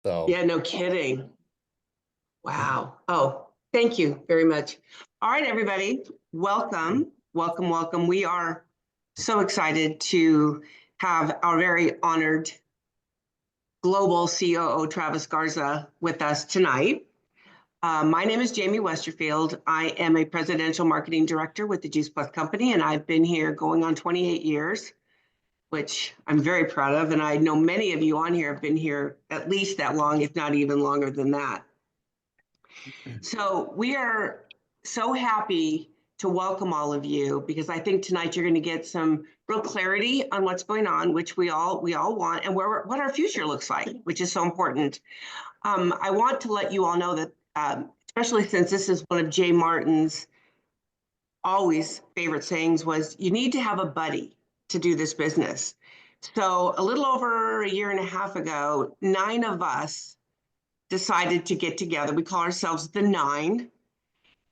So Yeah, no kidding. Wow. Oh, thank you very much. All right, everybody. Welcome. Welcome, welcome. We are so excited to have our very honored global COO, Travis Garza, with us tonight. My name is Jamie Westerfield. I am a presidential marketing director with the Juice Plus Company, and I've been here going on 28 years, which I'm very proud of. And I know many of you on here have been here at least that long, if not even longer than that. So we are so happy to welcome all of you because I think tonight you're going to get some real clarity on what's going on, which we all want, and what our future looks like, which is so important. I want to let you all know that, especially since this is one of Jay Martin's always favorite sayings, was you need to have a buddy to do this business. So a little over a year and a half ago, 9 of us decided to get together. We call ourselves the 9,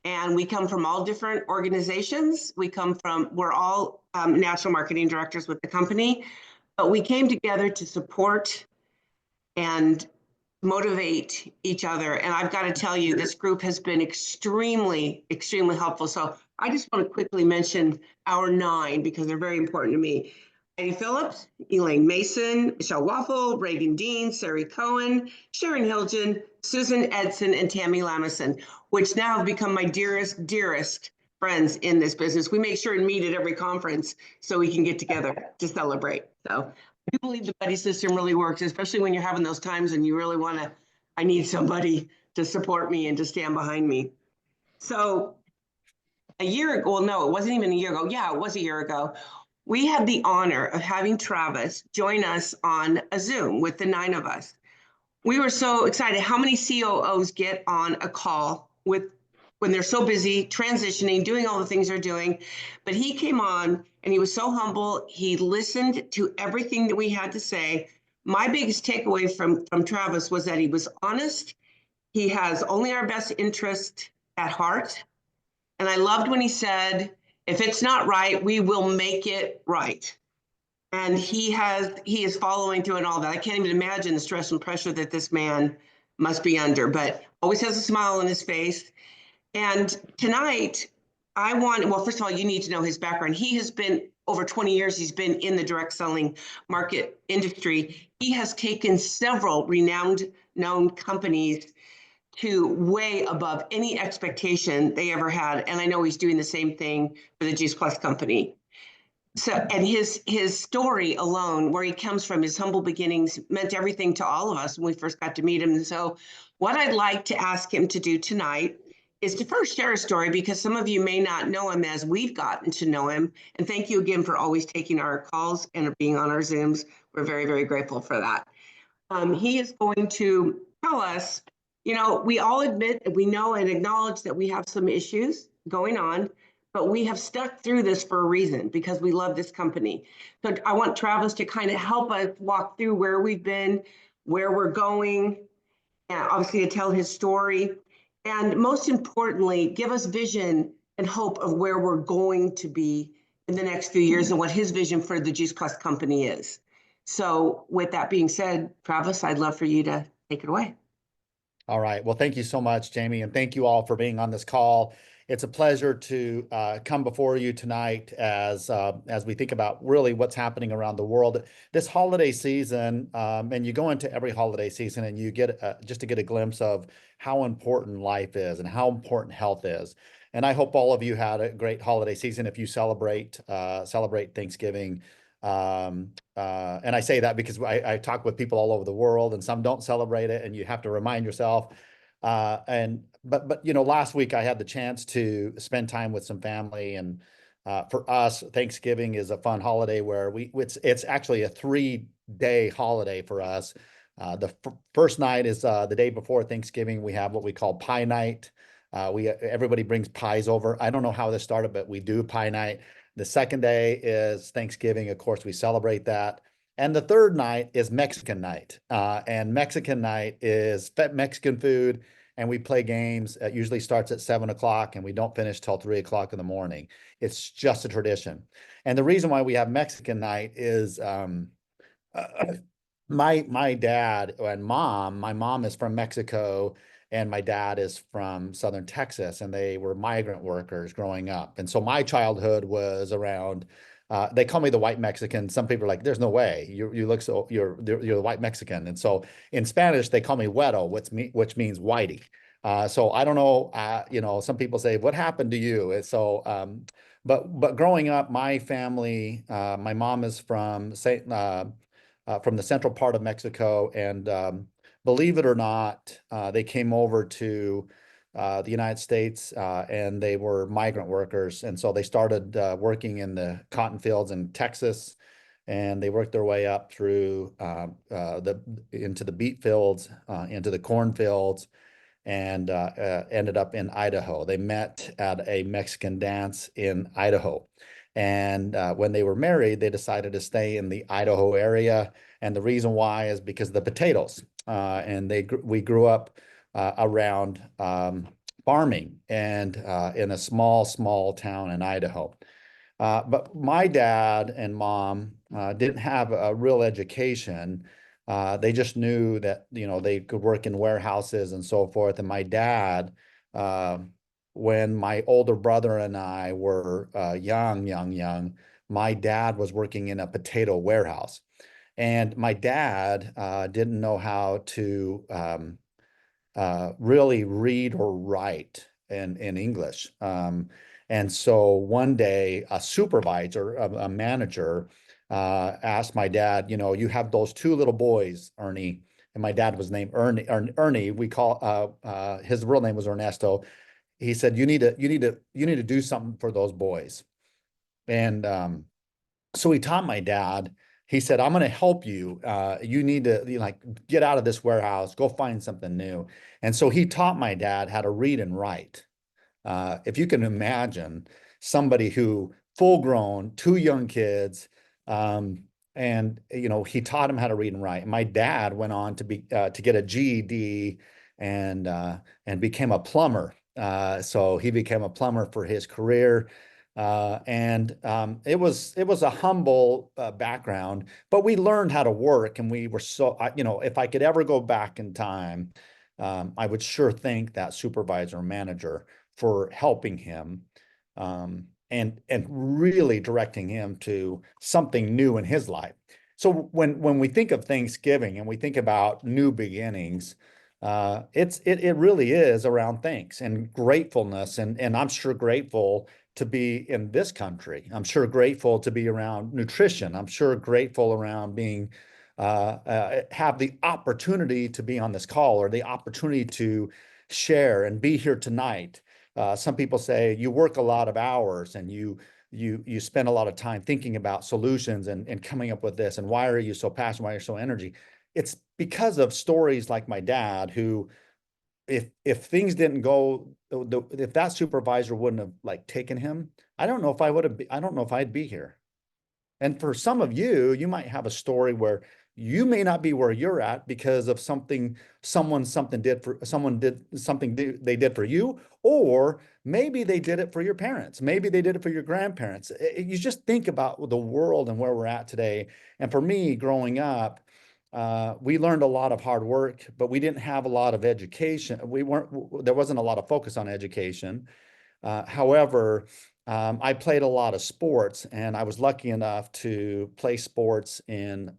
and we come from all different organizations. We're all national marketing directors with the company, but we came together to support and motivate each other. And I've got to tell you, this group has been extremely, extremely helpful. So I just want to quickly mention our 9 because they're very important to me. Heidi Phillips, Elaine Mason, Michelle Waffle, Reagan Dean, Sari Cohen, Sharon Hilgen, Susan Edson, and Tammy Lamison, which now have become my dearest, dearest friends in this business. We make sure and meet at every conference so we can get together to celebrate. So I do believe the buddy system really works, especially when you're having those times and you really want to, I need somebody to support me and to stand behind me. So a year ago, well, no, it wasn't even a year ago. Yeah, it was a year ago. We had the honor of having Travis join us on a Zoom with the 9 of us. We were so excited. How many COOs get on a call with when they're so busy transitioning, doing all the things they're doing? But he came on and he was so humble. He listened to everything that we had to say. My biggest takeaway from Travis was that he was honest. He has only our best interest at heart. And I loved when he said, if it's not right, we will make it right. And he is following through and all that. I can't even imagine the stress and pressure that this man must be under, but always has a smile on his face. And tonight, well, first of all, you need to know his background. He has been over 20 years, he's been in the direct selling market industry. He has taken several renowned known companies to way above any expectation they ever had. And I know he's doing the same thing for the Juice Plus company. So, and his story alone, where he comes from, his humble beginnings, meant everything to all of us when we first got to meet him. And so what I'd like to ask him to do tonight is to first share a story, because some of you may not know him as we've gotten to know him. And thank you again for always taking our calls and being on our Zooms. We're very, very grateful for that. He is going to tell us, we all admit, we know and acknowledge that we have some issues going on, but we have stuck through this for a reason, because we love this company. So I want Travis to kind of help us walk through where we've been, where we're going, and obviously to tell his story. And most importantly, give us vision and hope of where we're going to be in the next few years and what his vision for the Juice Plus company is. So with that being said, Travis, I'd love for you to take it away. all right. Well, thank you so much, Jamie, and thank you all for being on this call. It's a pleasure to come before you tonight as we think about really what's happening around the world this holiday season. And you go into every holiday season and you get just to get a glimpse of how important life is and how important health is. And I hope all of you had a great holiday season if you celebrate Thanksgiving. And I say that because I talk with people all over the world, and some don't celebrate it, and you have to remind yourself. But last week I had the chance to spend time with some family, and for us, Thanksgiving is a fun holiday where it's actually a 3-day holiday for us. The first night is the day before Thanksgiving. We have what we call pie night. Everybody brings pies over. I don't know how this started, but we do pie night. The second day is Thanksgiving. Of course, we celebrate that. And the third night is Mexican night. And Mexican night is Mexican food, and we play games. It usually starts at 7 o'clock, and we don't finish till 3 o'clock in the morning. It's just a tradition. And the reason why we have Mexican night is My dad and mom, my mom is from Mexico and my dad is from Southern Texas, and they were migrant workers growing up. And so my childhood was around, they call me the white Mexican. Some people are like, there's no way. You look so you're the white Mexican. And so in Spanish, they call me güero, which means whitey. So I don't know, some people say, what happened to you? And so but growing up, my family, my mom is from the central part of Mexico. And believe it or not, they came over to the United States and they were migrant workers. And so they started working in the cotton fields in Texas, and they worked their way up through into the beet fields, into the corn fields, and ended up in Idaho. They met at a Mexican dance in Idaho. And when they were married, they decided to stay in the Idaho area. And the reason why is because of the potatoes. And we grew up around farming and in a small town in Idaho. But my dad and mom didn't have a real education. They just knew that, they could work in warehouses and so forth. And my dad, uh, when my older brother and I were young, my dad was working in a potato warehouse. And my dad didn't know how to really read or write in English. And so one day, a supervisor, a manager, asked my dad, you have those two little boys, Ernie, and my dad was named Ernie. We call his real name was Ernesto. He said, you need to do something for those boys. And so he taught my dad. He said, I'm going to help you. You need to like get out of this warehouse, go find something new. And so he taught my dad how to read and write. If you can imagine somebody who full grown, two young kids, um, and he taught him how to read and write. And my dad went on to get a GED and became a plumber. So he became a plumber for his career. And it was a humble background, but we learned how to work, and we were if I could ever go back in time, I would sure thank that supervisor or manager for helping him, and really directing him to something new in his life. So when we think of Thanksgiving and we think about new beginnings, it really is around thanks and gratefulness, and I'm sure grateful to be in this country. I'm sure grateful to be around nutrition. I'm sure grateful around being have the opportunity to be on this call, or the opportunity to share and be here tonight. Some people say you work a lot of hours and you spend a lot of time thinking about solutions and coming up with this. And why are you so passionate? Why are you so energy? It's because of stories like my dad, who, if things didn't go, if that supervisor wouldn't have like taken him, I don't know if I'd be here. And for some of you, you might have a story where you may not be where you're at because of someone did something they did for you, or maybe they did it for your parents. Maybe they did it for your grandparents. You just think about the world and where we're at today. And for me, growing up, we learned a lot of hard work, but we didn't have a lot of education. There wasn't a lot of focus on education. However, I played a lot of sports, and I was lucky enough to play sports in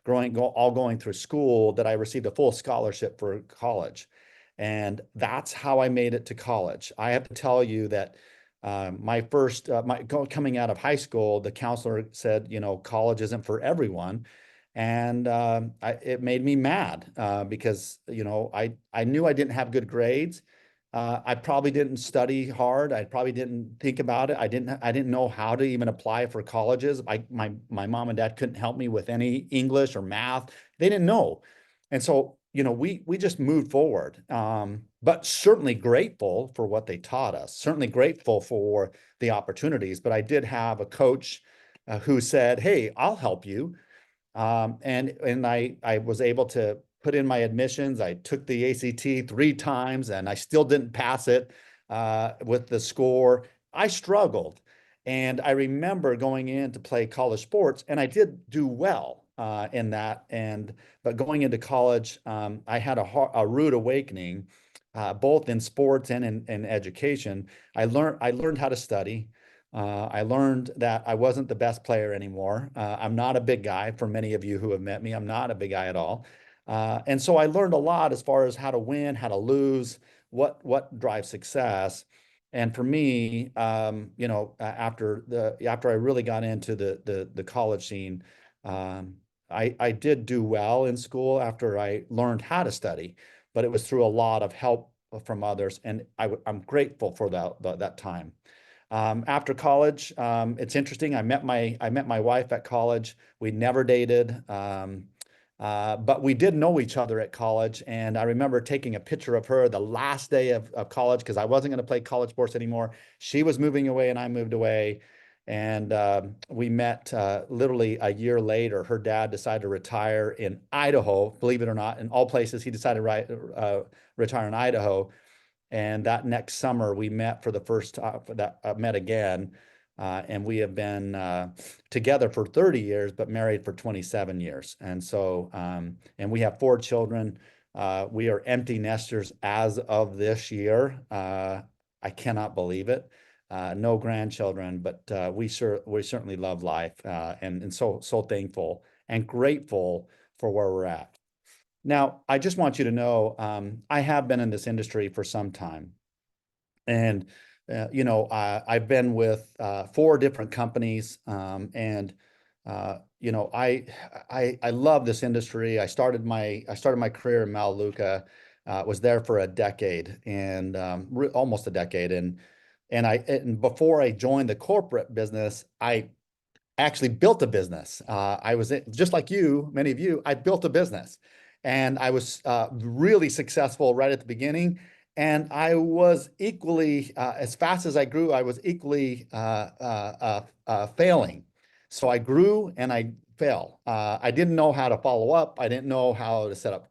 going through school, that I received a full scholarship for college. And that's how I made it to college. I have to tell you that coming out of high school, the counselor said, college isn't for everyone. And it made me mad because, I knew I didn't have good grades. I probably didn't study hard. I probably didn't think about it. I didn't know how to even apply for colleges. My mom and dad couldn't help me with any English or math. They didn't know. And so, we just moved forward. But certainly grateful for what they taught us, certainly grateful for the opportunities. But I did have a coach who said, "Hey, I'll help you." And I was able to put in my admissions. I took the ACT 3 times and I still didn't pass it with the score. I struggled. And I remember going in to play college sports, and I did do well. in that. But going into college, I had a rude awakening, both in sports and in education. I learned how to study. I learned that I wasn't the best player anymore. I'm not a big guy. For many of you who have met me, I'm not a big guy at all. And so I learned a lot as far as how to win, how to lose, what drives success. And for me, after I really got into the college scene, I did do well in school after I learned how to study, but it was through a lot of help from others, and I'm grateful for that time. After college, it's interesting. I met my wife at college. We never dated, but we did know each other at college. And I remember taking a picture of her the last day of college because I wasn't going to play college sports anymore. She was moving away, and I moved away. And we met literally a year later. Her dad decided to retire in Idaho, believe it or not, in all places. He decided to retire in Idaho. And that next summer, we met for the first time, met again. And we have been together for 30 years, but married for 27 years. And so, and we have 4 children. We are empty nesters as of this year. I cannot believe it. No grandchildren, but we certainly love life, and so thankful and grateful for where we're at. Now, I just want you to know, I have been in this industry for some time. And, I've been with 4 different companies. And, I love this industry. I started my career in Maluka, was there for a decade and almost a decade. And before I joined the corporate business, I actually built a business. I was just like you, many of you, I built a business, and I was really successful right at the beginning. And I was equally, as fast as I grew, I was equally failing. So I grew and I fell. I didn't know how to follow up. I didn't know how to set up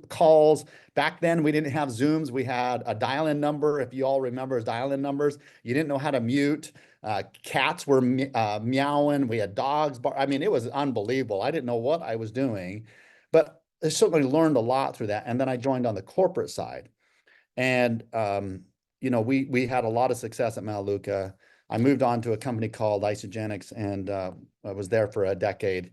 calls. Back then, we didn't have Zooms. We had a dial-in number. If you all remember dial-in numbers, you didn't know how to mute. Cats were meowing. We had dogs. I mean, it was unbelievable. I didn't know what I was doing, but I certainly learned a lot through that. And then I joined on the corporate side. And we had a lot of success at Maluka. I moved on to a company called Isogenics, and I was there for a decade.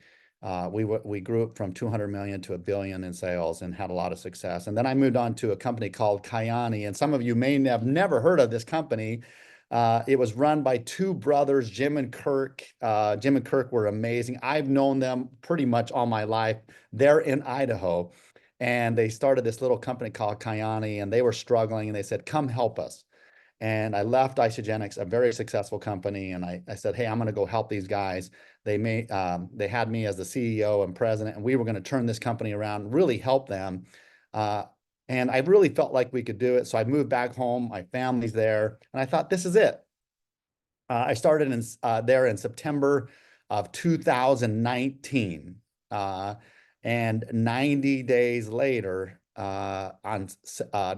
We grew up from 200 million to 1 billion in sales and had a lot of success. And then I moved on to a company called Kyani, and some of you may have never heard of this company. It was run by 2 brothers, Jim and Kirk. Jim and Kirk were amazing. I've known them pretty much all my life. They're in Idaho, and they started this little company called Kyani, and they were struggling, and they said, "Come help us." And I left Isogenics, a very successful company, and I said, "Hey, I'm going to go help these guys." They had me as the CEO and president, and we were going to turn this company around, really help them. Uh, and I really felt like we could do it. So I moved back home. My family's there, and I thought, this is it. I started there in September of 2019. And 90 days later, on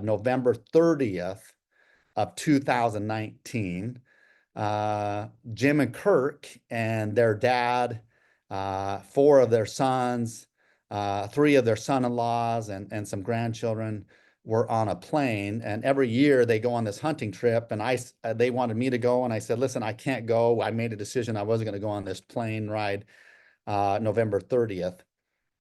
November 30th of 2019, Jim and Kirk and their dad, 4 of their sons, 3 of their son-in-laws, and some grandchildren were on a plane. And every year they go on this hunting trip, and they wanted me to go, and I said, "Listen, I can't go." I made a decision I wasn't going to go on this plane ride November 30th.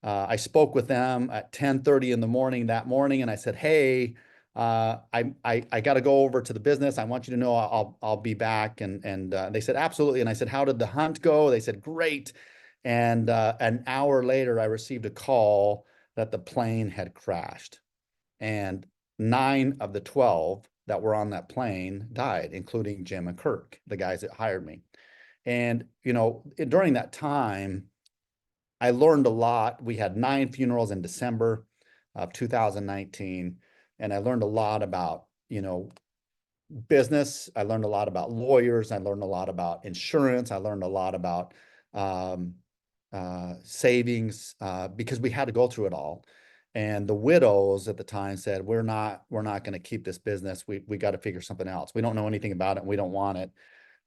I spoke with them at 10:30 in the morning that morning, and I said, "Hey, I got to go over to the business. I want you to know I'll be back." And they said, "Absolutely." And I said, "How did the hunt go?" They said, "Great." And an hour later, I received a call that the plane had crashed, and 9 of the 12 that were on that plane died, including Jim and Kirk, the guys that hired me. And during that time, I learned a lot. We had 9 funerals in December of 2019, and I learned a lot about, business. I learned a lot about lawyers. I learned a lot about insurance. I learned a lot about um, savings, because we had to go through it all. And the widows at the time said, we're not going to keep this business. We got to figure something else. We don't know anything about it, and we don't want it.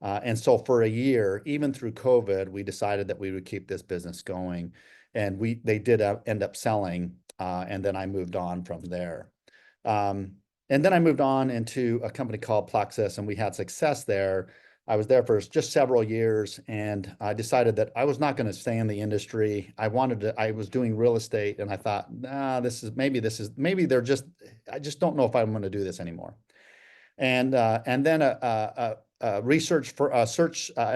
And so for a year, even through COVID, we decided that we would keep this business going. and they did end up selling, and then I moved on from there. And then I moved on into a company called Plexus, and we had success there. I was there for just several years, and I decided that I was not going to stay in the industry. I was doing real estate, and I thought, nah, maybe I just don't know if I'm going to do this anymore. And then an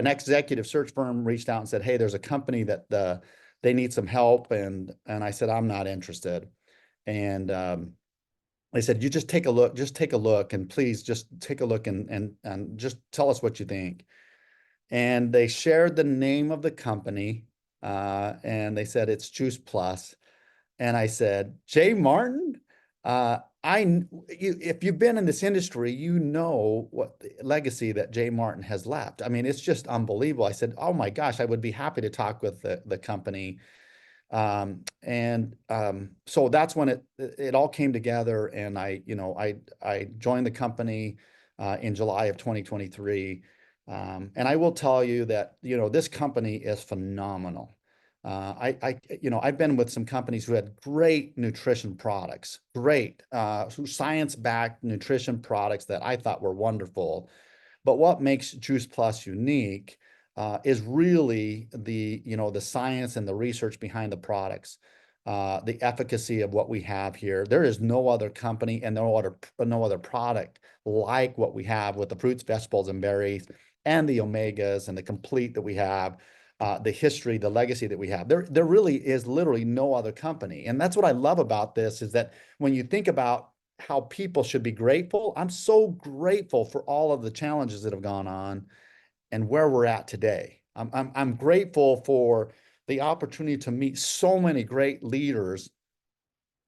executive search firm reached out and said, hey, there's a company that they need some help. And I said, I'm not interested. And they said, you just take a look, and please just take a look and just tell us what you think. And they shared the name of the company, and they said it's Juice Plus. And I said, Jay Martin, if you've been in this industry, you know what the legacy that Jay Martin has left. I mean, it's just unbelievable. I said, oh my gosh, I would be happy to talk with the company. So that's when it all came together, and I joined the company in July of 2023. And I will tell you that, this company is phenomenal. I've been with some companies who had great nutrition products, great science-backed nutrition products that I thought were wonderful. But what makes Juice Plus unique is really the science and the research behind the products, the efficacy of what we have here. There is no other company and no other product like what we have with the fruits, vegetables, and berries, and the omegas and the complete that we have, the history, the legacy that we have. There really is literally no other company. And that's what I love about this, is that when you think about how people should be grateful, I'm so grateful for all of the challenges that have gone on and where we're at today. I'm grateful for the opportunity to meet so many great leaders,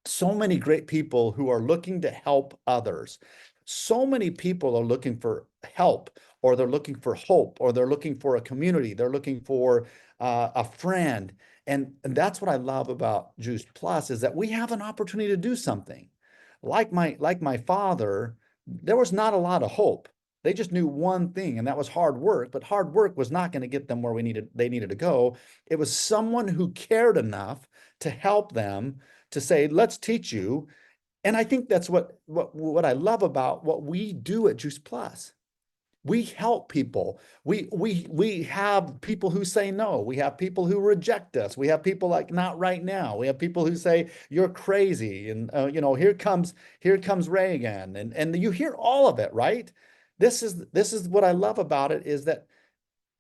so many great people who are looking to help others. So many people are looking for help, or they're looking for hope, or they're looking for a community. They're looking for a friend. And that's what I love about Juice Plus, is that we have an opportunity to do something. Like my father, there was not a lot of hope. They just knew one thing, and that was hard work. But hard work was not going to get them where they needed to go. It was someone who cared enough to help them, to say, let's teach you. And I think that's what I love about what we do at Juice Plus. We help people. We have people who say no. We have people who reject us. We have people like, not right now. We have people who say you're crazy, and here comes Reagan, and you hear all of it, right? This is what I love about it, is that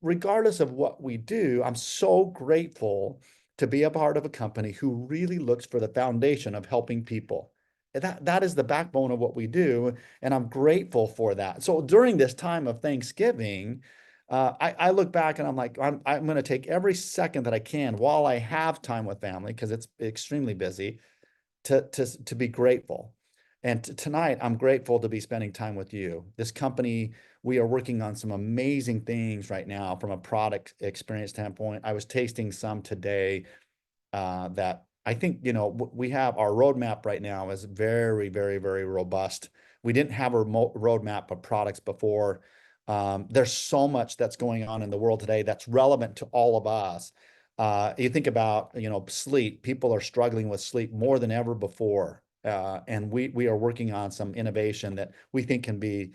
regardless of what we do, I'm so grateful to be a part of a company who really looks for the foundation of helping people. That is the backbone of what we do, and I'm grateful for that. So during this time of Thanksgiving, I look back and I'm like, I'm going to take every second that I can while I have time with family, because it's extremely busy, to be grateful. And tonight, I'm grateful to be spending time with you. This company, we are working on some amazing things right now from a product experience standpoint. I was tasting some today that I think, we have our roadmap right now is very, very, very robust. We didn't have a roadmap of products before. There's so much that's going on in the world today that's relevant to all of us. You think about, sleep. People are struggling with sleep more than ever before. And we are working on some innovation that we think can be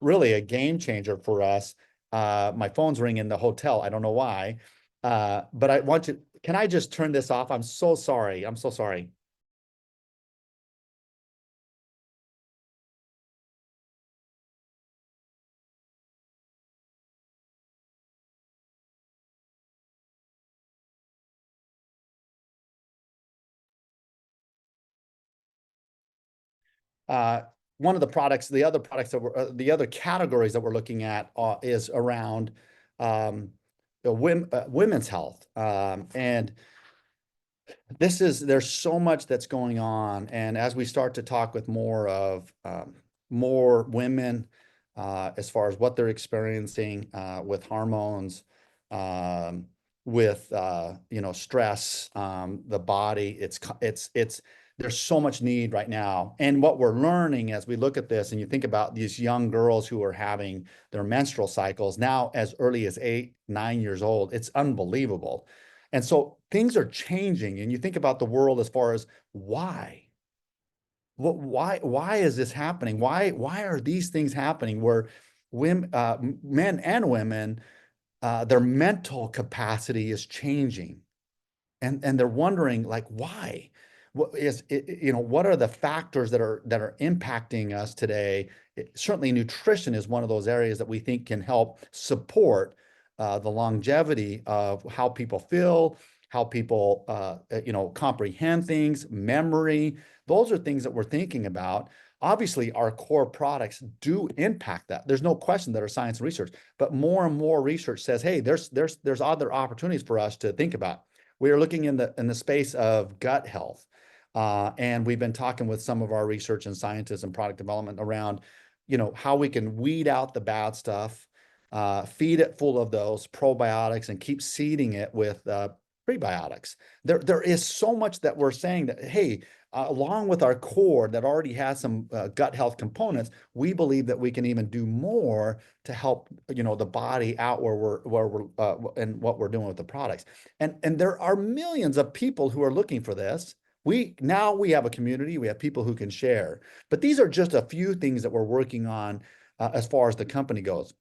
really a game changer for us. My phone's ringing in the hotel. I don't know why. But can I just turn this off? I'm so sorry. I'm so sorry. Uh, One of the other products the other categories that we're looking at is around women's health. And there's so much that's going on. And as we start to talk with more women, as far as what they're experiencing with hormones, um, with stress, the body, there's so much need right now. And what we're learning as we look at this, and you think about these young girls who are having their menstrual cycles now as early as 8, 9 years old, it's unbelievable. And so things are changing, and you think about the world as far as why? Why is this happening? Why are these things happening where women, men and women, their mental capacity is changing, and they're wondering like why? What is it, what are the factors that are impacting us today? Certainly nutrition is one of those areas that we think can help support the longevity of how people feel, how people comprehend things, memory. Those are things that we're thinking about. Obviously, our core products do impact that. There's no question that our science and research, but more and more research says, hey, there's other opportunities for us to think about. We are looking in the space of gut health. And we've been talking with some of our research and scientists and product development around, how we can weed out the bad stuff, feed it full of those probiotics and keep seeding it with prebiotics. There is so much that we're saying that, hey, along with our core that already has some gut health components, we believe that we can even do more to help, the body out where we're and what we're doing with the products. And there are millions of people who are looking for this. We have a community, we have people who can share, but these are just a few things that we're working on as far as the company goes.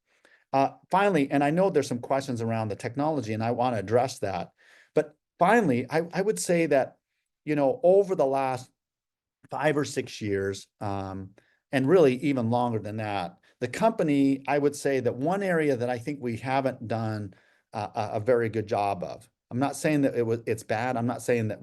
Finally, and I know there's some questions around the technology, and I want to address that. But finally, I would say that, over the last 5 or 6 years, and really even longer than that, the company, I would say that one area that I think we haven't done a very good job of. I'm not saying that it's bad. I'm not saying that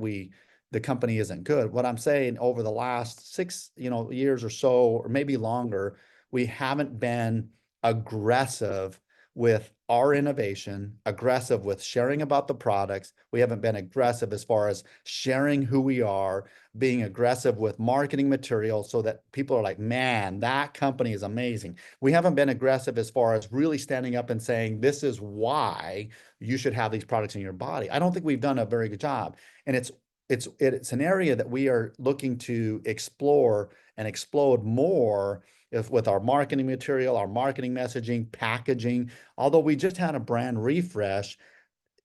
the company isn't good. What I'm saying, over the last 6 years or so, or maybe longer, we haven't been aggressive with our innovation, aggressive with sharing about the products. We haven't been aggressive as far as sharing who we are, being aggressive with marketing material so that people are like, man, that company is amazing. We haven't been aggressive as far as really standing up and saying, this is why you should have these products in your body. I don't think we've done a very good job. And it's an area that we are looking to explore and explode more with our marketing material, our marketing messaging, packaging. Although we just had a brand refresh,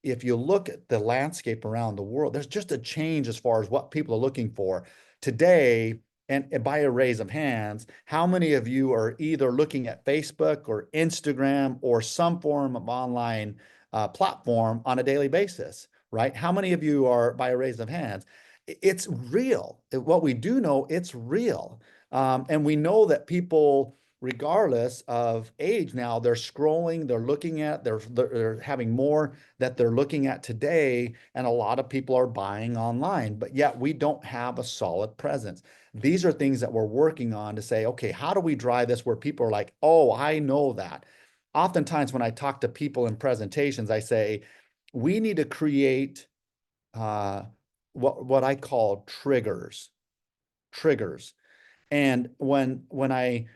if you look at the landscape around the world, there's just a change as far as what people are looking for today. And by a raise of hands, how many of you are either looking at Facebook or Instagram or some form of online platform on a daily basis, right? How many of you are, by a raise of hands? It's real. What we do know, it's real. And we know that people, regardless of age now, they're scrolling, they're looking at, they're having more that they're looking at today, and a lot of people are buying online, but yet we don't have a solid presence. These are things that we're working on to say, okay, how do we drive this where people are like, oh, I know that. Oftentimes when I talk to people in presentations, I say, we need to create what I call triggers. Triggers. And when I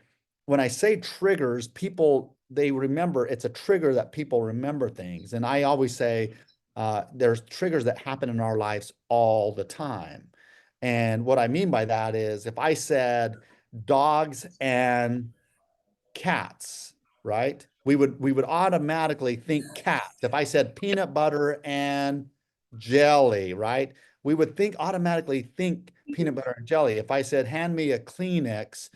say triggers, people, they remember, it's a trigger that people remember things. And I always say there's triggers that happen in our lives all the time. And what I mean by that is if I said dogs and cats, right? We would automatically think cats. If I said peanut butter and jelly, right? We would automatically think peanut butter and jelly. If I said hand me a Kleenex,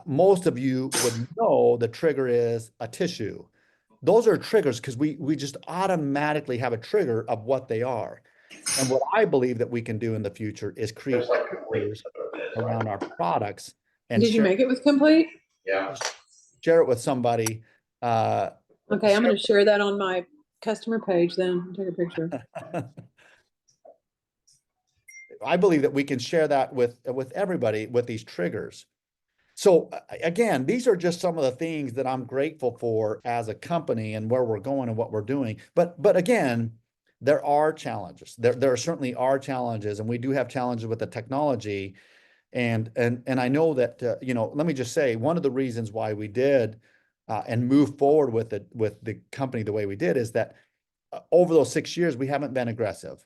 most of you would know the trigger is a tissue. Those are triggers because we just automatically have a trigger of what they are. And what I believe that we can do in the future is create triggers around our products and Did you share make it with complete? share it with somebody. Okay, I'm going to share that on my customer page then. Take a picture. I believe that we can share that with everybody with these triggers. So again, these are just some of the things that I'm grateful for as a company and where we're going and what we're doing. But again, there are challenges. There certainly are challenges, and we do have challenges with the technology. And I know that let me just say, one of the reasons why we did and move forward with the company the way we did is that over those 6 years we haven't been aggressive.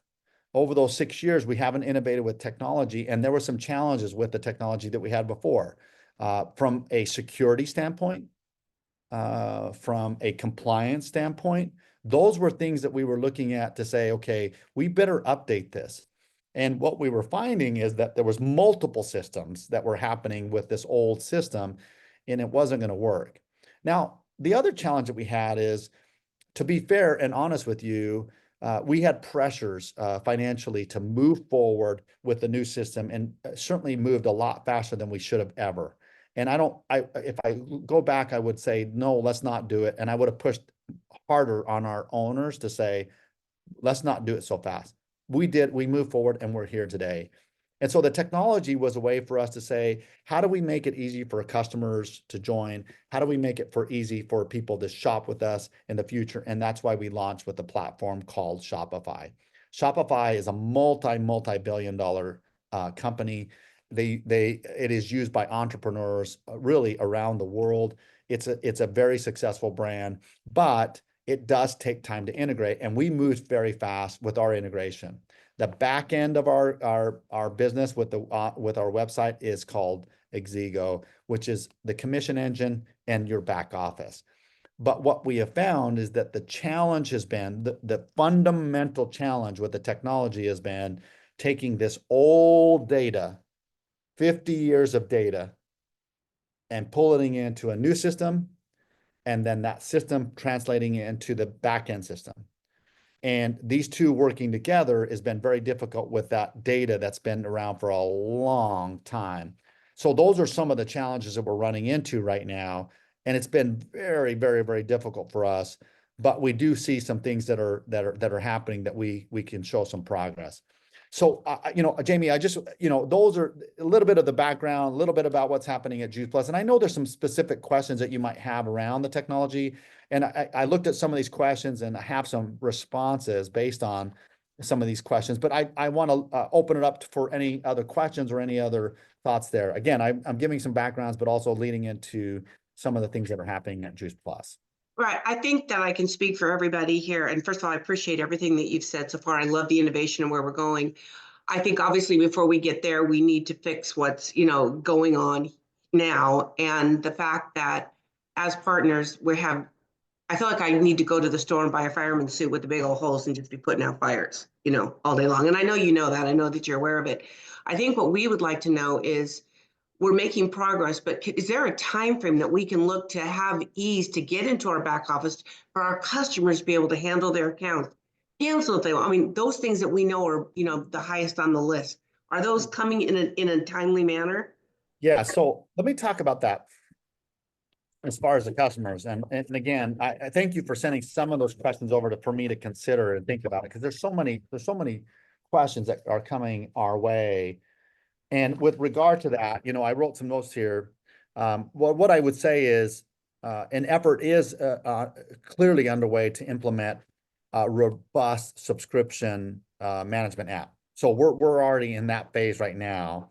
Over those 6 years we haven't innovated with technology, and there were some challenges with the technology that we had before, from a security standpoint, from a compliance standpoint, Those were things that we were looking at to say, okay, we better update this. And what we were finding is that there was multiple systems that were happening with this old system, and it wasn't going to work. Now, the other challenge that we had is, to be fair and honest with you, we had pressures financially to move forward with the new system, and certainly moved a lot faster than we should have ever. And if I go back, I would say, no, let's not do it. And I would have pushed harder on our owners to say, let's not do it so fast. We moved forward, and we're here today. And so the technology was a way for us to say, how do we make it easy for customers to join? How do we make it easy for people to shop with us in the future? And that's why we launched with a platform called Shopify. Shopify is a multi-billion dollar company. It is used by entrepreneurs really around the world. It's a very successful brand, but it does take time to integrate, and we moved very fast with our integration. The back end of our business with our website is called Exigo, which is the commission engine and your back office. But what we have found is that the challenge has been, the fundamental challenge with the technology has been taking this old data, 50 years of data, and pulling it into a new system, and then that system translating it into the back end system. And these two working together has been very difficult with that data that's been around for a long time. So those are some of the challenges that we're running into right now. And it's been very, very, very difficult for us. But we do see some things that are happening that we can show some progress. So, Jamie, those are a little bit of the background, a little bit about what's happening at Juice Plus. And I know there's some specific questions that you might have around the technology. And I looked at some of these questions, and I have some responses based on some of these questions, but I want to open it up for any other questions or any other thoughts there. Again, I'm giving some backgrounds, but also leading into some of the things that are happening at Juice Plus. Right. I think that I can speak for everybody here. And first of all, I appreciate everything that you've said so far. I love the innovation and where we're going. I think obviously before we get there, we need to fix what's, going on now. And the fact that as partners, I feel like I need to go to the store and buy a fireman's suit with the big old holes and just be putting out fires, all day long. And I know you know that. I know that you're aware of it. I think what we would like to know is, we're making progress, but is there a time frame that we can look to have ease to get into our back office for our customers to be able to handle their accounts, cancel if they want? I mean, those things that we know are, the highest on the list. Are those coming in a timely manner? Yeah, so let me talk about that as far as the customers. And again, I thank you for sending some of those questions over for me to consider and think about it, because there's so many questions that are coming our way. And with regard to that, I wrote some notes here. Well, what I would say is an effort is clearly underway to implement a robust subscription management app. So we're already in that phase right now.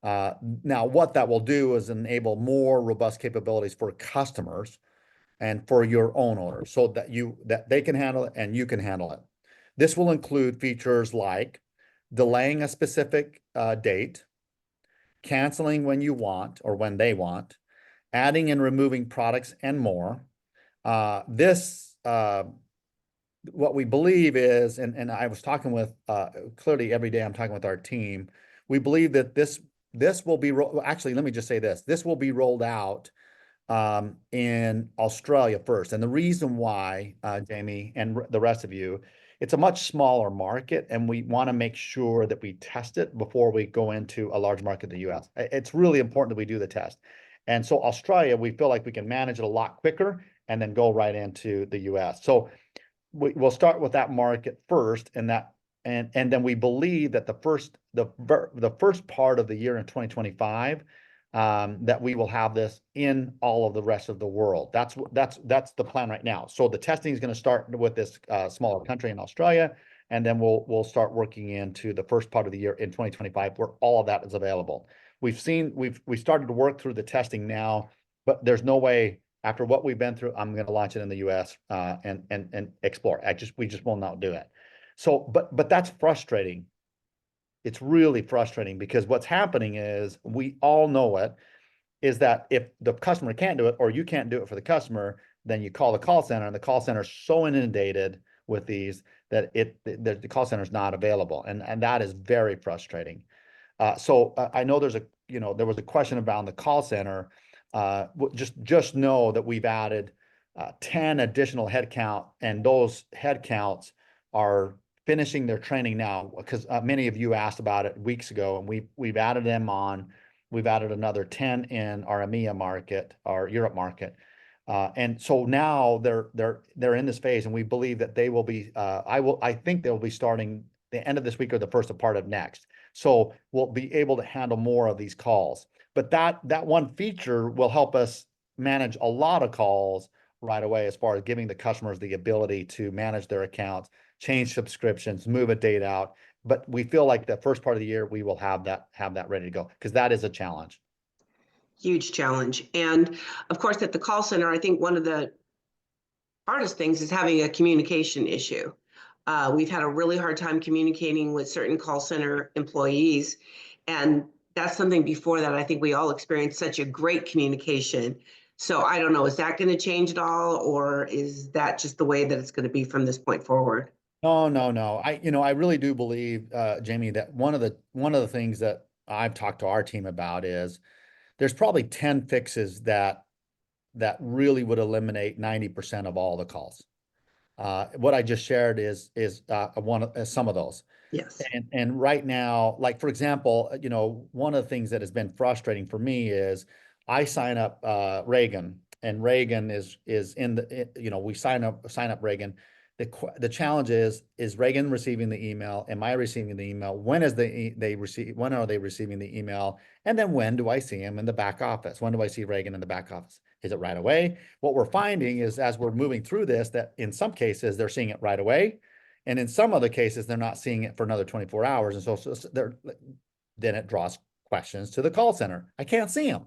Now, what that will do is enable more robust capabilities for customers and for your own owners, so that they can handle it and you can handle it. This will include features like delaying a specific date, canceling when you want or when they want, adding and removing products, and more. What we believe is, and I was talking with, clearly every day I'm talking with our team, we believe that this will be, actually, let me just say this will be rolled out in Australia first. And the reason why, Jamie and the rest of you, it's a much smaller market, and we want to make sure that we test it before we go into a large market, the US. It's really important that we do the test. And so Australia, we feel like we can manage it a lot quicker and then go right into the US. So we'll start with that market first, and then we believe that the first part of the year in 2025, that we will have this in all of the rest of the world. That's the plan right now. So the testing is going to start with this smaller country in Australia, and then we'll start working into the first part of the year in 2025, where all of that is available. We started to work through the testing now, but there's no way, after what we've been through, I'm going to launch it in the US and explore. We just will not do it. So, but that's frustrating. It's really frustrating, because what's happening is, we all know it, is that if the customer can't do it, or you can't do it for the customer, then you call the call center, and the call center is so inundated with these that the call center is not available, and that is very frustrating. So I know there was a question around the call center. Just know that we've added 10 additional headcount, and those headcounts are finishing their training now, because many of you asked about it weeks ago, and we've added them on. We've added another 10 in our EMEA market, our Europe market. And so now they're in this phase, and we believe that they will be, I think they'll be starting the end of this week or the first part of next. So we'll be able to handle more of these calls. But that one feature will help us manage a lot of calls right away, as far as giving the customers the ability to manage their accounts, change subscriptions, move a date out. But we feel like the first part of the year, we will have that ready to go, because that is a challenge. Huge challenge. And of course, at the call center, I think one of the hardest things is having a communication issue. We've had a really hard time communicating with certain call center employees. And that's something before that, I think we all experienced such a great communication. So I don't know, is that going to change at all? Or is that just the way that it's going to be from this point forward? No, no, no. I really do believe, Jamie, that one of the things that I've talked to our team about is there's probably 10 fixes that really would eliminate 90% of all the calls. What I just shared is some of those. Yes. And right now, like for example, one of the things that has been frustrating for me is I sign up Reagan, and Reagan is in we sign up Reagan. The challenge is Reagan receiving the email? Am I receiving the email? When are they receiving the email? And then when do I see him in the back office? When do I see Reagan in the back office? Is it right away? What we're finding is, as we're moving through this, that in some cases they're seeing it right away, and in some other cases they're not seeing it for another 24 hours. And so then it draws questions to the call center. I can't see him.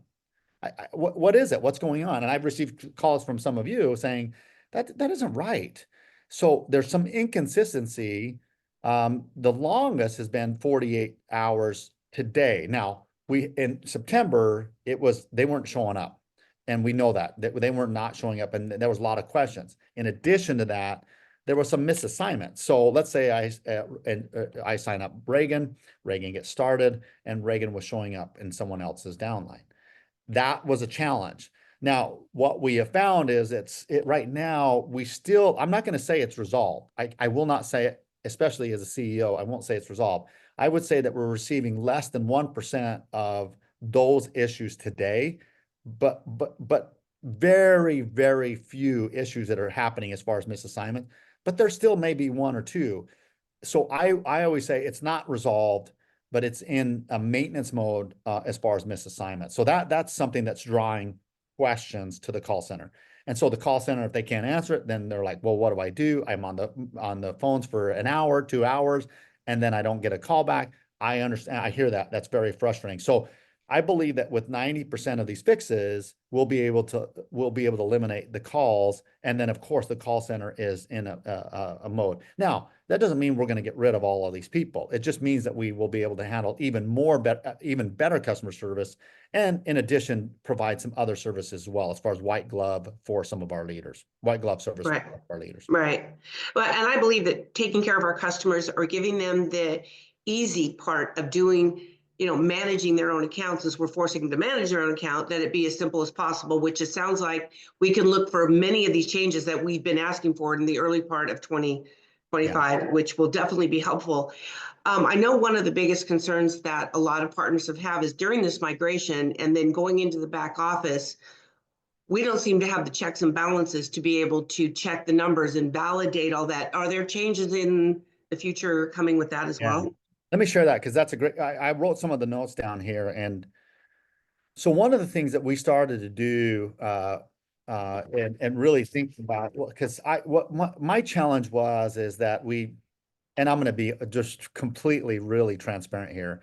What is it? What's going on? And I've received calls from some of you saying that isn't right. So there's some inconsistency. The longest has been 48 hours today. Now, in September, they weren't showing up. And we know that they were not showing up, and there was a lot of questions. In addition to that, there was some misassignments. So let's say I sign up Reagan gets started, and Reagan was showing up in someone else's downline. That was a challenge. Now, what we have found is right now, I'm not going to say it's resolved. I will not say it, especially as a CEO, I won't say it's resolved. I would say that we're receiving less than 1% of those issues today, but very, very few issues that are happening as far as misassignment, but there still may be one or two. So I always say it's not resolved, but it's in a maintenance mode as far as misassignment. So that's something that's drawing questions to the call center. And so the call center, if they can't answer it, then they're like, well, what do I do? I'm on the phones for an hour, 2 hours, and then I don't get a call back. I understand. I hear that. That's very frustrating. So I believe that with 90% of these fixes, we'll be able to eliminate the calls. And then of course the call center is in a mode. Now, that doesn't mean we're going to get rid of all of these people. It just means that we will be able to handle even better customer service. And in addition, provide some other services as well, as far as white glove for some of our leaders, white glove service Right. for our leaders. Right. Well, and I believe that taking care of our customers, or giving them the easy part of doing, managing their own accounts, as we're forcing them to manage their own account, that it be as simple as possible, which it sounds like we can look for many of these changes that we've been asking for in the early part of 2025, which will definitely be helpful. I know one of the biggest concerns that a lot of partners have is during this migration and then going into the back office, we don't seem to have the checks and balances to be able to check the numbers and validate all that. Are there changes in the future coming with that as well? Let me share that, because that's I wrote some of the notes down here. And so one of the things that we started to do and really think about, because my challenge is that and I'm going to be just completely really transparent here.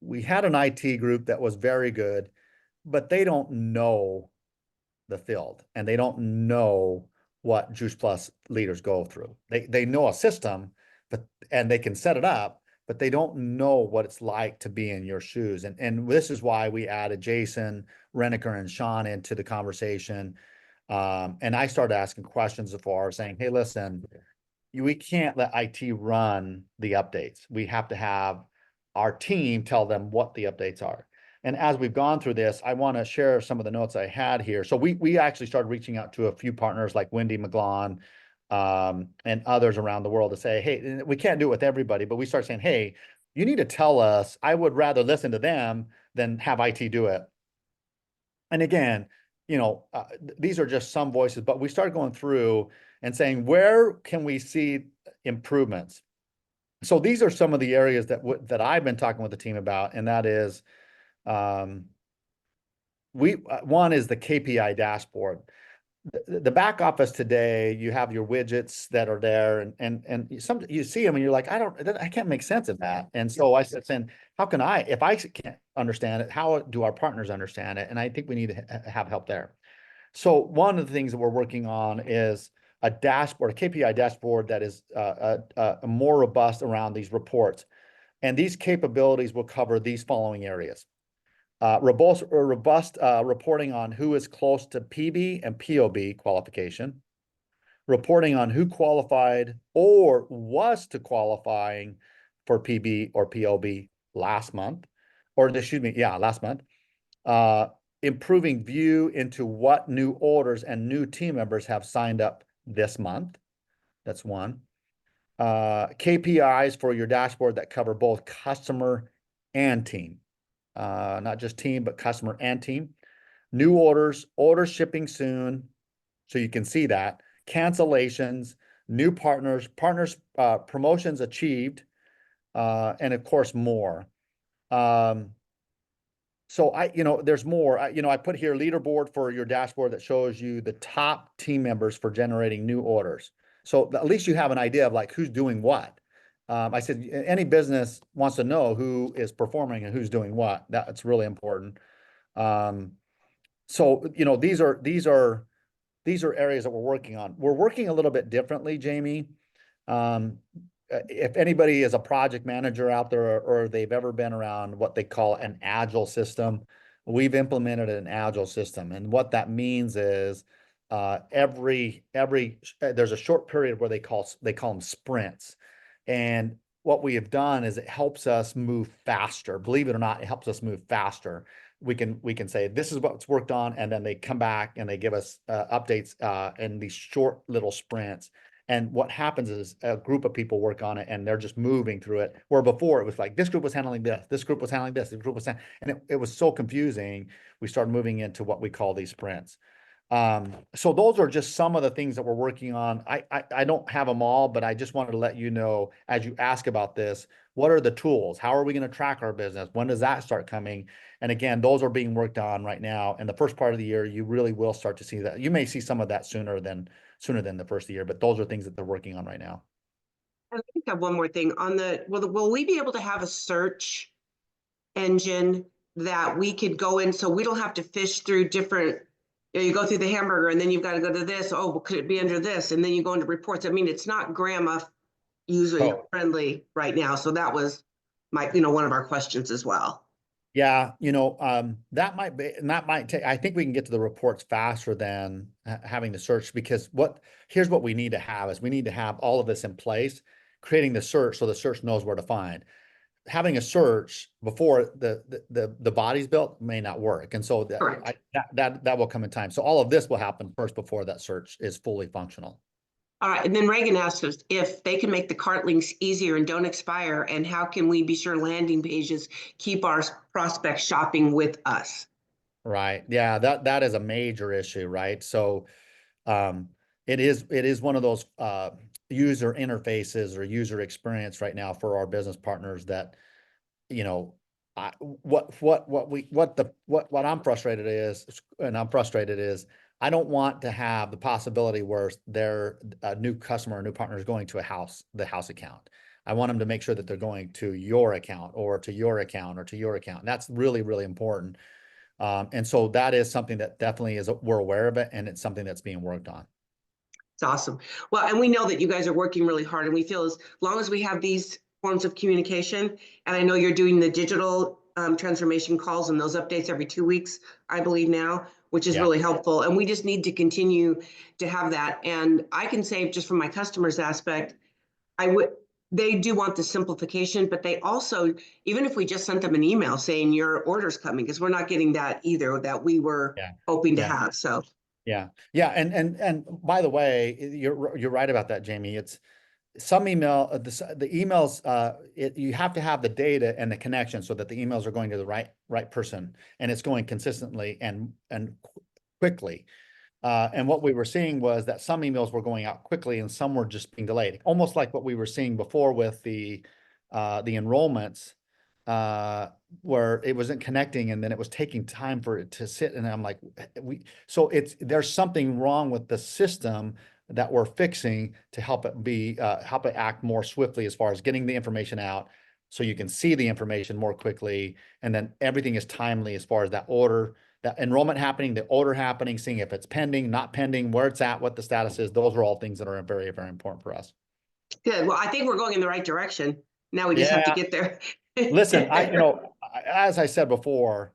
We had an IT group that was very good, but they don't know the field, and they don't know what Juice Plus leaders go through. They know a system, and they can set it up, but they don't know what it's like to be in your shoes. And this is why we added Jason Reniker and Sean into the conversation. And I started asking questions as far as saying, hey, listen, we can't let IT run the updates. We have to have our team tell them what the updates are. And as we've gone through this, I want to share some of the notes I had here. So we actually started reaching out to a few partners like Wendy McGlon, and others around the world to say, hey, we can't do it with everybody, but we start saying, hey, you need to tell us. I would rather listen to them than have IT do it. And again, these are just some voices, but we started going through and saying, where can we see improvements? So these are some of the areas that I've been talking with the team about, and that is, one is the KPI dashboard. The back office today, you have your widgets that are there, and some you see them and you're like, I can't make sense of that. And so I said, saying, how can if I can't understand it, how do our partners understand it? And I think we need to have help there. So one of the things that we're working on is a dashboard, a KPI dashboard that is more robust around these reports. And these capabilities will cover these following areas. Robust reporting on who is close to PB and POB qualification, reporting on who qualified or was to qualifying for PB or POB last month, last month. Improving view into what new orders and new team members have signed up this month. That's one. KPIs for your dashboard that cover both customer and team. Not just team, but customer and team. New orders shipping soon, so you can see that. Cancellations, new partners, promotions achieved, and of course more. So there's more. I put here leaderboard for your dashboard that shows you the top team members for generating new orders. So at least you have an idea of like who's doing what. I said any business wants to know who is performing and who's doing what. That's really important. So these are areas that we're working on. We're working a little bit differently, Jamie. If anybody is a project manager out there or they've ever been around what they call an agile system, we've implemented an agile system. And what that means is there's a short period where they call them sprints. And what we have done is it helps us move faster. Believe it or not, it helps us move faster. We can say this is what's worked on, and then they come back and they give us updates in these short little sprints. And what happens is a group of people work on it and they're just moving through it. Where before it was like, this group was handling this group was handling this group was and it was so confusing. We started moving into what we call these sprints. So those are just some of the things that we're working on. I don't have them all, but I just wanted to let you know, as you ask about this, what are the tools? How are we going to track our business? When does that start coming? And again, those are being worked on right now. In the first part of the year, you really will start to see that. You may see some of that sooner than the first of the year, but those are things that they're working on right now. I think I have one more thing on will we be able to have a search engine that we could go in so we don't have to fish through different, you go through the hamburger and then you've got to go to this. Oh, well, could it be under this? And then you go into reports. I mean, it's not grandma user friendly right now. So that was one of our questions as well. Yeah, that might take, I think we can get to the reports faster than having the search, because here's what we need to have is we need to have all of this in place, creating the search so the search knows where to find. Having a search before the body's built may not work. And so that will come in time. So all of this will happen first before that search is fully functional. All right, and then Reagan asked us if they can make the cart links easier and don't expire, and how can we be sure landing pages keep our prospects shopping with us? Right. Yeah, that is a major issue, right? So it is one of those user interfaces or user experience right now for our business partners that, what I'm frustrated is I don't want to have the possibility where their new customer or new partner is going to the house account. I want them to make sure that they're going to your account or to your account or to your account. And that's really, really important. And so that is something that definitely we're aware of it, and it's something that's being worked on. It's awesome. Well, and we know that you guys are working really hard, and we feel as long as we have these forms of communication, and I know you're doing the digital transformation calls and those updates every 2 weeks, I believe now, which is Yeah. really helpful. And we just need to continue to have that. And I can say just from my customers aspect, they do want the simplification, but they also, even if we just sent them an email saying your order's coming, because we're not getting that either, that we were hoping to have. So Yeah. And by the way, you're right about that, Jamie. It's some email, the emails, you have to have the data and the connection so that the emails are going to the right person, and it's going consistently and quickly. And what we were seeing was that some emails were going out quickly and some were just being delayed, almost like what we were seeing before with the enrollments, where it wasn't connecting and then it was taking time for it to sit. And I'm like, there's something wrong with the system that we're fixing to help it act more swiftly as far as getting the information out, so you can see the information more quickly, and then everything is timely as far as that enrollment happening, the order happening, seeing if it's pending, not pending, where it's at, what the status is. Those are all things that are very, very important for us. good. Well, I think we're going in the right direction. Now we just have to get there. Listen, as I said before,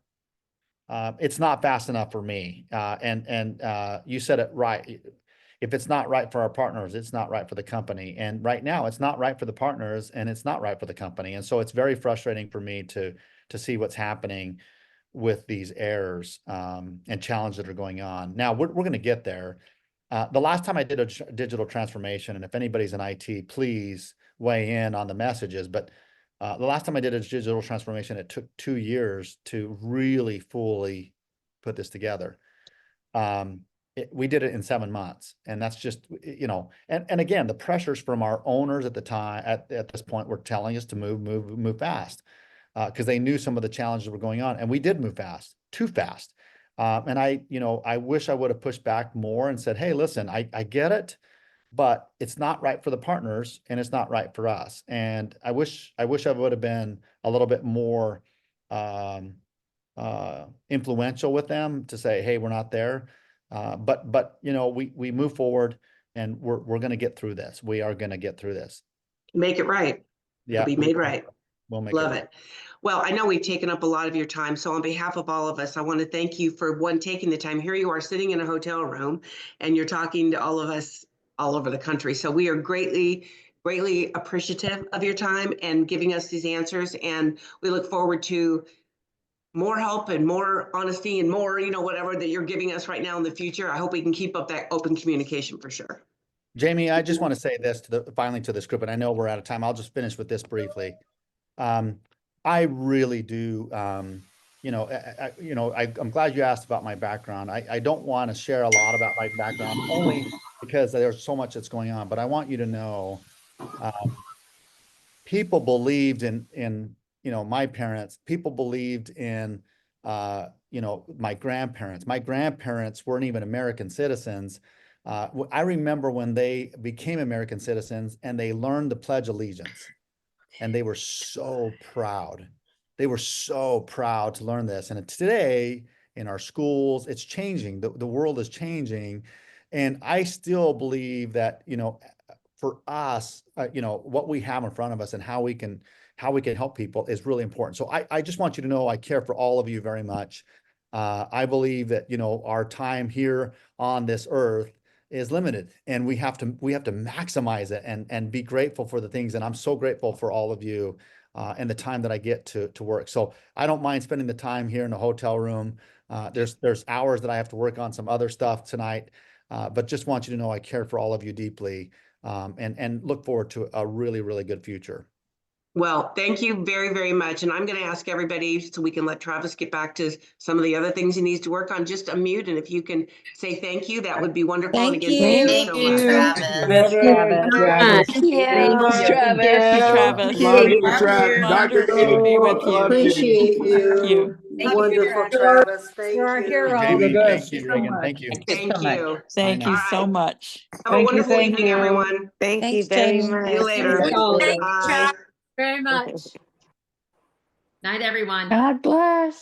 it's not fast enough for me. And you said it right. If it's not right for our partners, it's not right for the company. And right now it's not right for the partners and it's not right for the company. And so it's very frustrating for me to see what's happening with these errors, and challenges that are going on. Now we're going to get there. The last time I did a digital transformation, and if anybody's in IT, please weigh in on the messages, but the last time I did a digital transformation, it took 2 years to really fully put this together. We did it in 7 months, and that's just, and again, the pressures from our owners at the time, at this point, were telling us to move fast, because they knew some of the challenges were going on, and we did move fast, too fast. And I wish I would have pushed back more and said, hey, listen, I get it, but it's not right for the partners and it's not right for us. And I wish I would have been a little bit more influential with them to say, hey, we're not there. But we move forward, and we're going to get through this. We are going to get through this. Make it right. Yeah. It'll be made right. We'll make Love it. it. Well, I know we've taken up a lot of your time. So on behalf of all of us, I want to thank you for taking the time. Here you are sitting in a hotel room and you're talking to all of us all over the country. So we are greatly, greatly appreciative of your time and giving us these answers. And we look forward to more help and more honesty and more, whatever that you're giving us right now in the future. I hope we can keep up that open communication for sure. Jamie, I just want to say this finally to this group, and I know we're out of time. I'll just finish with this briefly. I really do, I'm glad you asked about my background. I don't want to share a lot about my background, only because there's so much that's going on, but I want you to know, people believed in my parents, people believed in, my grandparents. My grandparents weren't even American citizens. I remember when they became American citizens and they learned the Pledge of Allegiance. And they were so proud. They were so proud to learn this. And today in our schools, it's changing. The world is changing. And I still believe that, for us, what we have in front of us and how we can help people is really important. So I just want you to know I care for all of you very much. I believe that, our time here on this earth is limited, and we have to maximize it and be grateful for the things. And I'm so grateful for all of you, and the time that I get to work. So I don't mind spending the time here in a hotel room. There's hours that I have to work on some other stuff tonight, but just want you to know I care for all of you deeply, and look forward to a really, really good future. Well, thank you very, very much. And I'm going to ask everybody, so we can let Travis get back to some of the other things he needs to work on, just unmute. And if you can say thank you, that would be wonderful. Thank and again, you. thank you so much. Travis. Travis. Thank you. Thanks, Travis. Travis. Love you, Love Travis. you. Dr. Wonderful to be with you. Appreciate Thank you. you. Wonderful, Travis. Thank You're our you. hero. Jamie, the thank best. you, Reagan. Thank you. Thank you. Thank you All so right. much. Have a wonderful evening, everyone. Thank you Thanks, very Jamie. much. See you later. Thanks, all of us. Bye. Very much. Night, everyone. God bless.